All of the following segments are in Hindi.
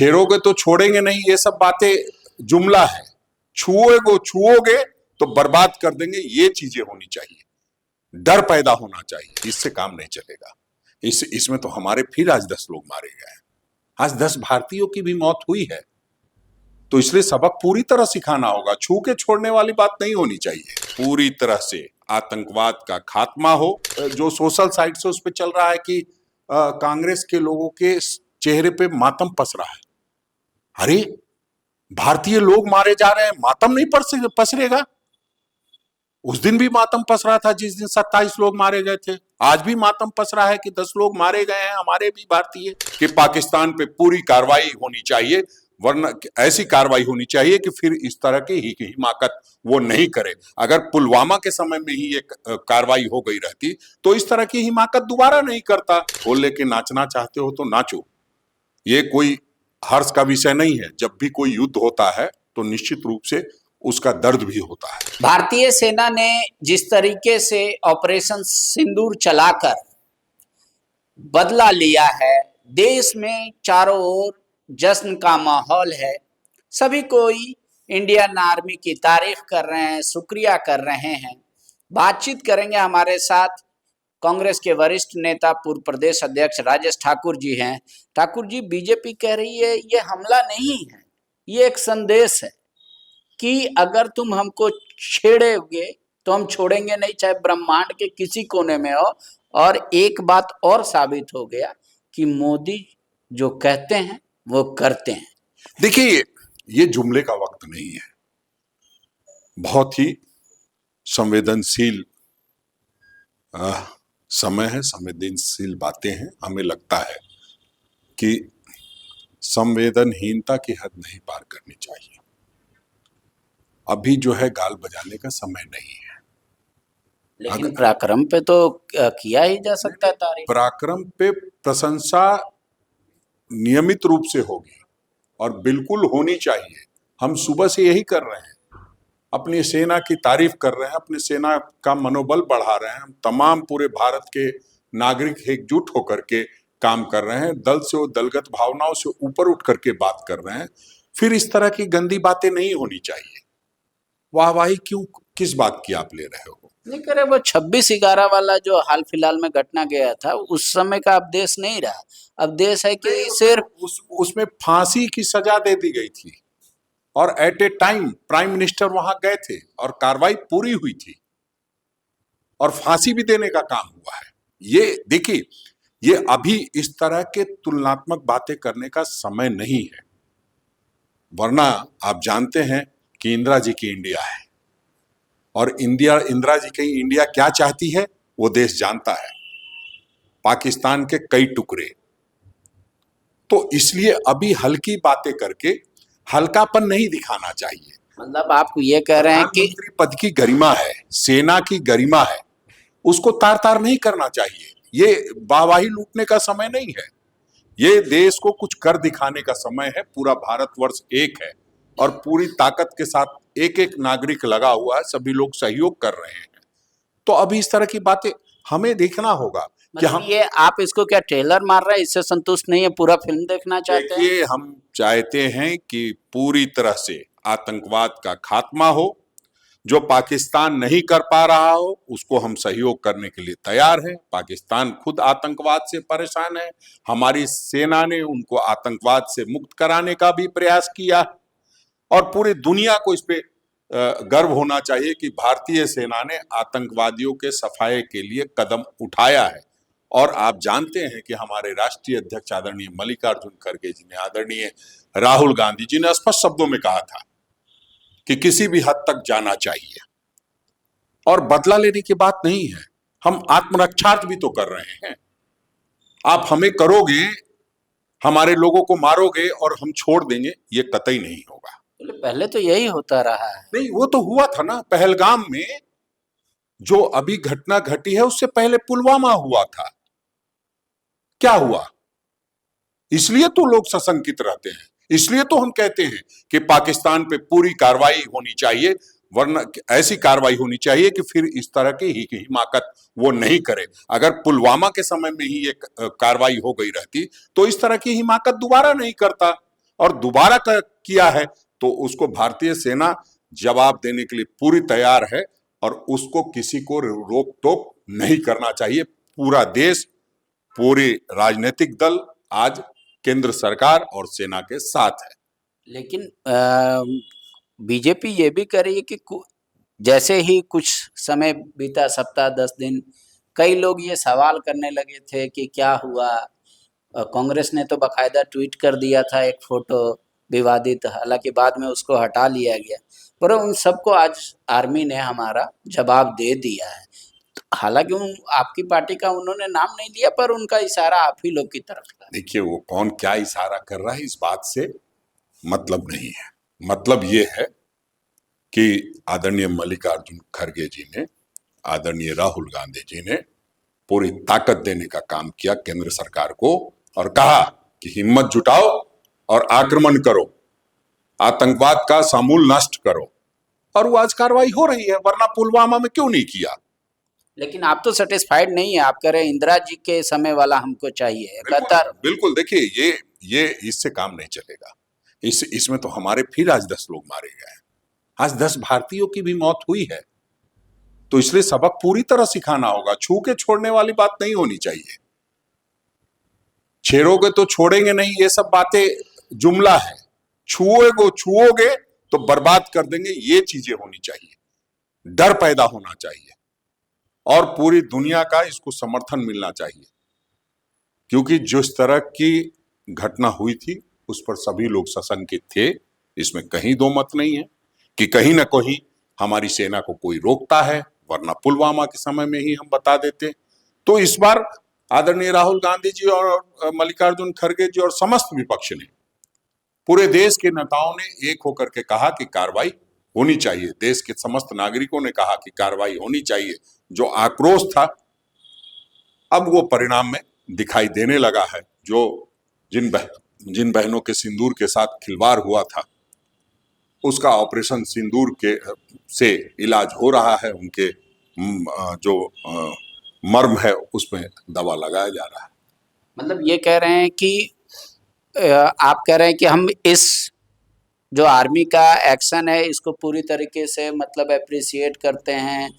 छेड़ोगे तो छोड़ेंगे नहीं, ये सब बातें जुमला है। छुओगे तो बर्बाद कर देंगे, ये चीजें होनी चाहिए। डर पैदा होना चाहिए, इससे काम नहीं चलेगा। इसमें तो हमारे फिर आज 10 लोग मारे गए हैं, आज 10 भारतीयों की भी मौत हुई है। तो इसलिए सबक पूरी तरह सिखाना होगा, छू के छोड़ने वाली बात नहीं होनी चाहिए। पूरी तरह से आतंकवाद का खात्मा हो। जो सोशल साइट से उस पर चल रहा है कि कांग्रेस के लोगों के चेहरे पे मातम पस रहा है। अरे भारतीय लोग मारे जा रहे हैं, मातम नहीं पसरेगा? उस दिन भी मातम पस रहा था जिस दिन 27 लोग मारे गए थे। आज भी मातम पस रहा है कि 10 लोग मारे गए हैं हमारे भी भारतीय। कि पाकिस्तान पे पूरी कार्रवाई होनी चाहिए, वरना ऐसी कार्रवाई होनी चाहिए कि फिर इस तरह की हिमाकत वो नहीं करे। अगर पुलवामा के समय में ही एक कार्रवाई हो गई रहती तो इस तरह की हिमाकत दोबारा नहीं करता। बोल लेके नाचना चाहते हो तो नाचो, ये कोई हर्ष का विषय नहीं है। जब भी कोई युद्ध होता है तो निश्चित रूप से उसका दर्द भी होता है। भारतीय सेना ने जिस तरीके से ऑपरेशन सिंदूर चलाकर बदला लिया है, देश में चारों ओर जश्न का माहौल है। सभी कोई इंडियन आर्मी की तारीफ कर रहे हैं, शुक्रिया कर रहे हैं। बातचीत करेंगे हमारे साथ कांग्रेस के वरिष्ठ नेता पूर्व प्रदेश अध्यक्ष राजेश ठाकुर जी हैं। ठाकुर जी, बीजेपी कह रही है ये हमला नहीं है, ये एक संदेश है कि अगर तुम हमको छेड़ोगे तो हम छोड़ेंगे नहीं, चाहे ब्रह्मांड के किसी कोने में हो। और एक बात और साबित हो गया कि मोदी जो कहते हैं वो करते हैं। देखिए, ये जुमले का वक्त नहीं है, बहुत ही संवेदनशील समय है, संवेदनशील बातें हैं। हमें लगता है कि संवेदनहीनता की हद नहीं पार करनी चाहिए। अभी जो है गाल बजाने का समय नहीं है। लेकिन पराक्रम पे तो किया ही जा सकता है तारीफ। पराक्रम पे प्रशंसा नियमित रूप से होगी और बिल्कुल होनी चाहिए। हम सुबह से यही कर रहे हैं, अपनी सेना की तारीफ कर रहे हैं, अपनी सेना का मनोबल बढ़ा रहे हैं। हम तमाम पूरे भारत के नागरिक एकजुट होकर के काम कर रहे हैं, दल से वो दलगत भावनाओं से ऊपर उठ करके बात कर रहे हैं। फिर इस तरह की गंदी बातें नहीं होनी चाहिए। वाहवाही क्यों, किस बात की आप ले रहे हो? नहीं करे, वो 26/11 वाला जो हाल फिलहाल में घटना गया था, उस समय का अब देश नहीं रहा। अब देश है कि सिर्फ उसमें फांसी की सजा दे दी गई थी और at a time prime minister वहां गए थे और कार्रवाई पूरी हुई थी और फांसी भी देने का काम हुआ है। ये देखिए, ये अभी इस तरह के तुलनात्मक बातें करने का समय नहीं है। वरना आप जानते हैं कि इंदिरा जी की इंडिया है और इंदिरा जी की इंडिया क्या चाहती है वो देश जानता है, पाकिस्तान के कई टुकड़े। तो इसलिए अभी हल्की बातें करके हल्कापन नहीं दिखाना चाहिए। मतलब आप ये कह रहे हैं कि प्रधानमंत्री पद की गरिमा है, सेना की गरिमा है, उसको तार तार नहीं करना चाहिए। ये वाहवाही लूटने का समय नहीं है, ये देश को कुछ कर दिखाने का समय है। पूरा भारतवर्ष एक है और पूरी ताकत के साथ एक एक नागरिक लगा हुआ है, सभी लोग सहयोग कर रहे हैं। तो अभी इस तरह की बातें हमें देखना होगा कि हम ये आप इसको क्या ट्रेलर मार रहे हैं, इससे संतुष्ट नहीं है, पूरा फिल्म देखना चाहते हैं? देखिए, हम चाहते हैं कि पूरी तरह से आतंकवाद का खात्मा हो। जो पाकिस्तान नहीं कर पा रहा हो उसको हम सहयोग करने के लिए तैयार हैं। पाकिस्तान खुद आतंकवाद से परेशान है, हमारी सेना ने उनको आतंकवाद से मुक्त कराने का भी प्रयास किया और पूरी दुनिया को इस पे गर्व होना चाहिए कि भारतीय सेना ने आतंकवादियों के सफाये के लिए कदम उठाया है। और आप जानते हैं कि हमारे राष्ट्रीय अध्यक्ष आदरणीय मल्लिकार्जुन खड़गे जी ने, आदरणीय राहुल गांधी जी ने स्पष्ट शब्दों में कहा था कि किसी भी हद तक जाना चाहिए और बदला लेने की बात नहीं है। हम आत्मरक्षार्थ भी तो कर रहे हैं। आप हमें करोगे, हमारे लोगों को मारोगे और हम छोड़ देंगे, ये कतई नहीं होगा। पहले तो यही होता रहा है। नहीं, वो तो हुआ था ना पहलगाम में। जो अभी घटना घटी है उससे पहले पुलवामा हुआ था। क्या हुआ? इसलिए तो लोग सशंकित रहते हैं, इसलिए तो हम कहते हैं कि पाकिस्तान पे पूरी कार्रवाई होनी चाहिए, वरना ऐसी कार्रवाई होनी चाहिए कि फिर इस तरह की हिमाकत वो नहीं करे। अगर पुलवामा के समय में ही एक कार्रवाई हो गई रहती तो इस तरह की हिमाकत दोबारा नहीं करता और दोबारा किया है तो उसको भारतीय सेना जवाब देने के लिए पूरी तैयार है और उसको किसी को रोक टोक नहीं करना चाहिए। पूरा देश, पूरी राजनीतिक दल आज केंद्र सरकार और सेना के साथ है। लेकिन बीजेपी ये भी कर रही है कि जैसे ही कुछ समय बीता, सप्ताह 10 दिन, कई लोग ये सवाल करने लगे थे कि क्या हुआ। कांग्रेस ने तो बाकायदा ट्वीट कर दिया था एक फोटो विवादित, हालांकि बाद में उसको हटा लिया गया, पर उन सबको आज आर्मी ने हमारा जवाब दे दिया है। हालांकि आपकी पार्टी का उन्होंने नाम नहीं लिया, पर उनका इशारा आप ही लोग की तरफ था। देखिए, वो कौन क्या इशारा कर रहा है इस बात से मतलब नहीं है। मतलब ये है कि आदरणीय मल्लिकार्जुन खड़गे जी ने, आदरणीय राहुल गांधी जी ने पूरी ताकत देने का काम किया केंद्र सरकार को और कहा कि हिम्मत जुटाओ और आक्रमण करो, आतंकवाद का समूल नष्ट करो, और वो आज कार्रवाई हो रही है। वरना पुलवामा में क्यों नहीं किया? लेकिन आप तो सेटिस्फाइड नहीं है, आप कह रहे हैं इंदिरा जी के समय वाला हमको चाहिए। बिल्कुल, देखिए ये इससे काम नहीं चलेगा। इसमें तो हमारे फिर आज 10 लोग मारे गए हैं, आज 10 भारतीयों की भी मौत हुई है। तो इसलिए सबक पूरी तरह सिखाना होगा। छू के छोड़ने वाली बात नहीं होनी चाहिए। छेड़ोगे तो छोड़ेंगे नहीं, ये सब बातें जुमला है। छुओगे तो बर्बाद कर देंगे, ये चीजें होनी चाहिए। डर पैदा होना चाहिए और पूरी दुनिया का इसको समर्थन मिलना चाहिए, क्योंकि जिस तरह की घटना हुई थी उस पर सभी लोग सशंकित थे। इसमें कहीं दो मत नहीं है कि कहीं ना कहीं हमारी सेना को कोई रोकता है, वरना पुलवामा के समय में ही हम बता देते। तो इस बार आदरणीय राहुल गांधी जी और मल्लिकार्जुन खड़गे जी और समस्त विपक्ष ने, पूरे देश के नेताओं ने एक होकर के कहा कि कार्रवाई होनी चाहिए। देश के समस्त नागरिकों ने कहा कि कार्रवाई होनी चाहिए। जो आक्रोश था अब वो परिणाम में दिखाई देने लगा है। जो जिन बहनों के सिंदूर के साथ खिलवाड़ हुआ था, उसका ऑपरेशन सिंदूर के से इलाज हो रहा है। उनके जो मर्म है उसमें दवा लगाया जा रहा है। मतलब ये कह रहे हैं कि आप कह रहे हैं कि हम इस जो आर्मी का एक्शन है इसको पूरी तरीके से मतलब अप्रिशिएट करते हैं,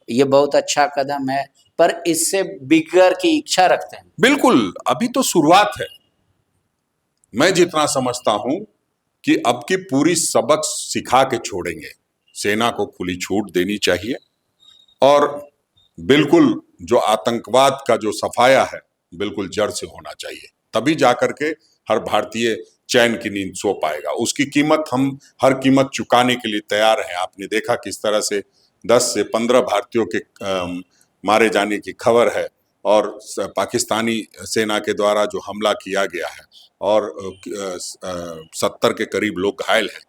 ये बहुत अच्छा कदम है, पर इससे बिगर की इच्छा रखते हैं। बिल्कुल, अभी तो शुरुआत है। मैं जितना समझता हूं कि अब की पूरी सबक सिखा के छोड़ेंगे। सेना को खुली छूट देनी चाहिए और बिल्कुल जो आतंकवाद का जो सफाया है बिल्कुल जड़ से होना चाहिए। तभी जाकर के हर भारतीय चैन की नींद सो पाएगा। उसकी कीमत हम हर कीमत चुकाने के लिए तैयार हैं। आपने देखा किस तरह से 10 से 15 भारतीयों के मारे जाने की खबर है और पाकिस्तानी सेना के द्वारा जो हमला किया गया है और 70 के करीब लोग घायल हैं।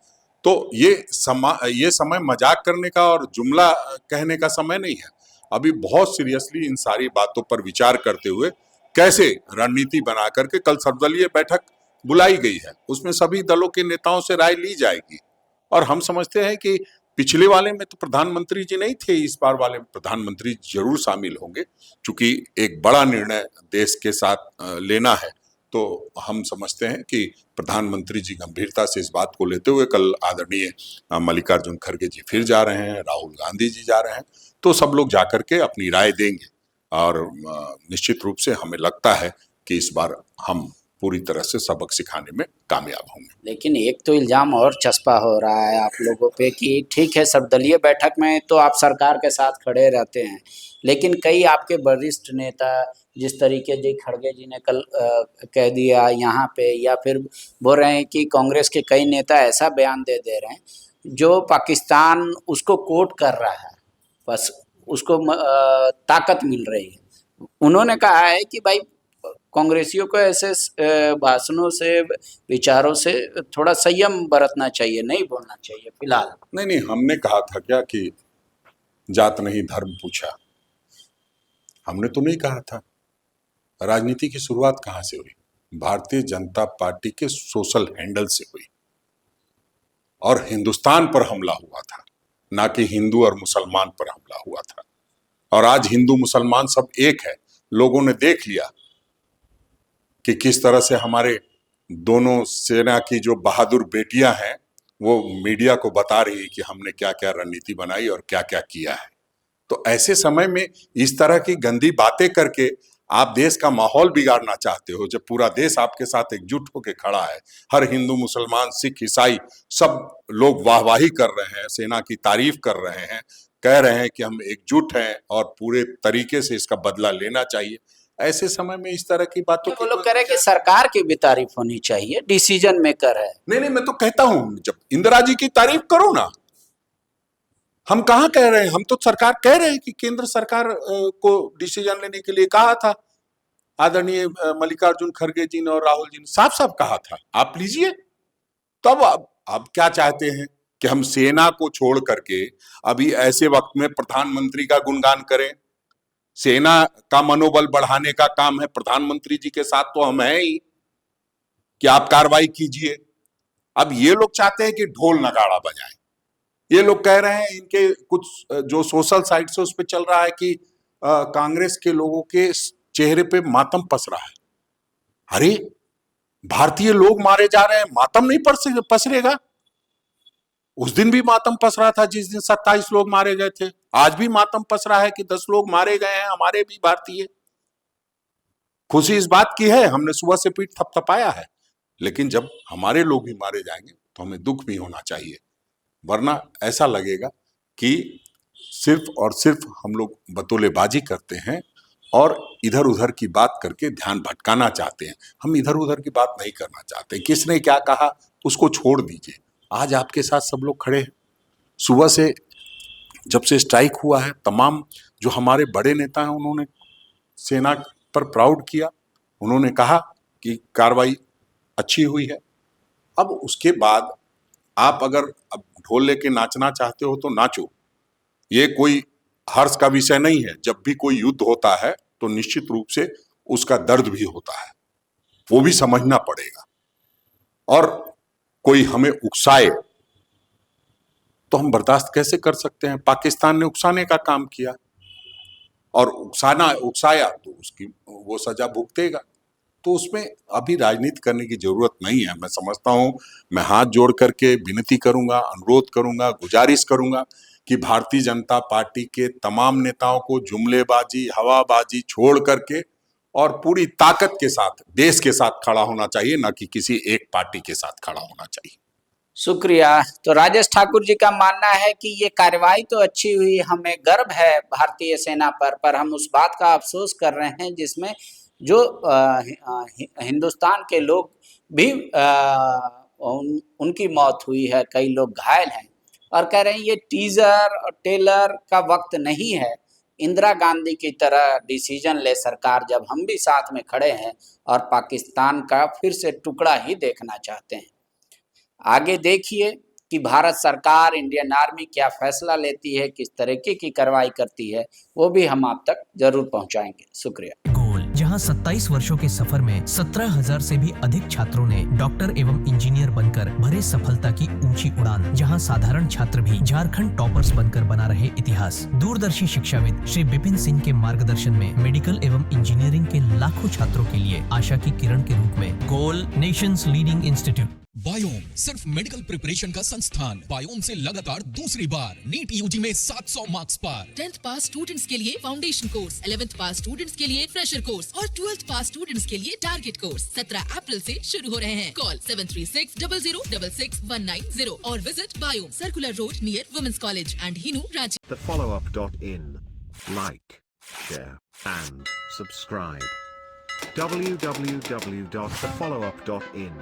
तो ये समय मजाक करने का और जुमला कहने का समय नहीं है। अभी बहुत सीरियसली इन सारी बातों पर विचार करते हुए कैसे रणनीति बना करके कल सर्वदलीय बैठक बुलाई गई है, उसमें सभी दलों के नेताओं से राय ली जाएगी। और हम समझते हैं कि पिछले वाले में तो प्रधानमंत्री जी नहीं थे, इस बार वाले में प्रधानमंत्री जरूर शामिल होंगे। चूंकि एक बड़ा निर्णय देश के साथ लेना है, तो हम समझते हैं कि प्रधानमंत्री जी गंभीरता से इस बात को लेते हुए कल आदरणीय मल्लिकार्जुन खड़गे जी फिर जा रहे हैं, राहुल गांधी जी जा रहे हैं, तो सब लोग जाकर के अपनी राय देंगे। और निश्चित रूप से हमें लगता है कि इस बार हम पूरी तरह से सबक सिखाने में कामयाब होंगे। लेकिन एक तो इल्जाम और चस्पा हो रहा है आप लोगों पे कि ठीक है, सर्वदलीय बैठक में तो आप सरकार के साथ खड़े रहते हैं, लेकिन कई आपके वरिष्ठ नेता, जिस तरीके जी खड़गे जी ने कल कह दिया यहाँ पे, या फिर बोल रहे हैं कि कांग्रेस के कई नेता ऐसा बयान दे रहे हैं जो पाकिस्तान उसको कोट कर रहा है, बस उसको ताकत मिल रही है। उन्होंने कहा है कि भाई कांग्रेसियों को ऐसे भाषणों से, विचारों से थोड़ा संयम बरतना चाहिए, नहीं बोलना चाहिए फिलहाल। नहीं, हमने कहा था क्या कि जात नहीं धर्म पूछा? हमने तो नहीं कहा था। राजनीति की शुरुआत कहां से हुई? भारतीय जनता पार्टी के सोशल हैंडल से हुई और हिंदुस्तान पर हमला हुआ था, ना कि हिंदू और मुसलमान पर हमला हुआ था। और आज हिंदू मुसलमान सब एक है। लोगों ने देख लिया कि किस तरह से हमारे दोनों सेना की जो बहादुर बेटियां हैं वो मीडिया को बता रही है कि हमने क्या क्या रणनीति बनाई और क्या क्या किया है। तो ऐसे समय में इस तरह की गंदी बातें करके आप देश का माहौल बिगाड़ना चाहते हो, जब पूरा देश आपके साथ एकजुट होकर खड़ा है। हर हिंदू, मुसलमान, सिख, ईसाई सब लोग वाहवाही कर रहे हैं, सेना की तारीफ कर रहे हैं, कह रहे हैं कि हम एकजुट हैं और पूरे तरीके से इसका बदला लेना चाहिए। ऐसे समय में इस तरह की बातों वो लोग कह रहे हैं कि सरकार की भी तारीफ होनी चाहिए, डिसीजन मेकर है। नहीं, मैं तो कहता हूं जब इंदिरा जी की तारीफ करो ना। हम कहाँ कह रहे हैं, हम तो सरकार कह रहे हैं कि केंद्र सरकार को डिसीजन लेने के लिए कहा था। आदरणीय मल्लिकार्जुन खड़गे जी ने और राहुल जी ने साफ साफ कहा था, आप लीजिए। तो अब क्या चाहते हैं कि हम सेना को छोड़ करके अभी ऐसे वक्त में प्रधानमंत्री का गुणगान करें? सेना का मनोबल बढ़ाने का काम है प्रधानमंत्री जी के साथ, तो हम हैं ही कि आप कार्रवाई कीजिए। अब ये लोग चाहते हैं कि ढोल नगाड़ा बजाएं। ये लोग कह रहे हैं, इनके कुछ जो सोशल साइट्स है उस पर चल रहा है कि कांग्रेस के लोगों के चेहरे पे मातम पस रहा है। अरे भारतीय लोग मारे जा रहे हैं, मातम नहीं पसरेगा? उस दिन भी मातम पस रहा था जिस दिन 27 लोग मारे गए थे। आज भी मातम पस रहा है कि 10 लोग मारे गए हैं, हमारे भी भारतीय। खुशी इस बात की है, हमने सुबह से पीठ थपथपाया है, लेकिन जब हमारे लोग भी मारे जाएंगे तो हमें दुख भी होना चाहिए। वरना ऐसा लगेगा कि सिर्फ और सिर्फ हम लोग बतौलेबाजी करते हैं और इधर उधर की बात करके ध्यान भटकाना चाहते हैं। हम इधर उधर की बात नहीं करना चाहते। किसने क्या कहा उसको छोड़ दीजिए। आज आपके साथ सब लोग खड़े हैं। सुबह से जब से स्ट्राइक हुआ है, तमाम जो हमारे बड़े नेता हैं उन्होंने सेना पर प्राउड किया, उन्होंने कहा कि कार्रवाई अच्छी हुई है। अब उसके बाद आप अगर अब ढोल लेके नाचना चाहते हो तो नाचो, ये कोई हर्ष का विषय नहीं है। जब भी कोई युद्ध होता है तो निश्चित रूप से उसका दर्द भी होता है, वो भी समझना पड़ेगा। और कोई हमें उकसाए तो हम बर्दाश्त कैसे कर सकते हैं? पाकिस्तान ने उकसाने का काम किया और उकसाया तो उसकी वो सजा भुगतेगा। तो उसमें अभी राजनीति करने की जरूरत नहीं है। मैं समझता हूं, मैं हाथ जोड़ करके विनती करूंगा, अनुरोध करूंगा, गुजारिश करूंगा कि भारतीय जनता पार्टी के तमाम नेताओं को जुमलेबाजी, हवाबाजी छोड़ करके और पूरी ताकत के साथ देश के साथ खड़ा होना चाहिए, ना कि किसी एक पार्टी के साथ खड़ा होना चाहिए। शुक्रिया। तो राजेश ठाकुर जी का मानना है कि ये कार्रवाई तो अच्छी हुई, हमें गर्व है भारतीय सेना पर हम उस बात का अफसोस कर रहे हैं जिसमें जो हिंदुस्तान के लोग भी उनकी मौत हुई है, कई लोग घायल हैं, और कह रहे हैं ये टीजर और टेलर का वक्त नहीं है। इंदिरा गांधी की तरह डिसीजन ले सरकार, जब हम भी साथ में खड़े हैं और पाकिस्तान का फिर से टुकड़ा ही देखना चाहते हैं। आगे देखिए कि भारत सरकार, इंडियन आर्मी क्या फैसला लेती है, किस तरीके की कार्रवाई करती है, वो भी हम आप तक जरूर पहुंचाएंगे। शुक्रिया। गोल, जहां 27 वर्षों के सफर में 17,000 से भी अधिक छात्रों ने डॉक्टर एवं इंजीनियर बनकर भरे सफलता की ऊंची उड़ान, जहां साधारण छात्र भी झारखंड टॉपर्स बनकर बना रहे इतिहास। दूरदर्शी शिक्षाविद श्री विपिन सिंह के मार्गदर्शन में मेडिकल एवं इंजीनियरिंग के लाखों छात्रों के लिए आशा की किरण के रूप में गोल, नेशंस लीडिंग इंस्टीट्यूट। बायोम सिर्फ मेडिकल प्रिपरेशन का संस्थान। बायोम से लगातार दूसरी बार नीट यूजी में 700 मार्क्स पार। 10th पास स्टूडेंट्स के लिए फाउंडेशन कोर्स, 11th पास स्टूडेंट्स के लिए फ्रेशर कोर्स और 12th पास स्टूडेंट्स के लिए टारगेट कोर्स 17 अप्रैल से शुरू हो रहे हैं। कॉल 7360066190 और visit Biome, circular road near women's college and Hinoo, Ranchi. TheFollowUp.in. Like, share and subscribe. www.thefollowup.in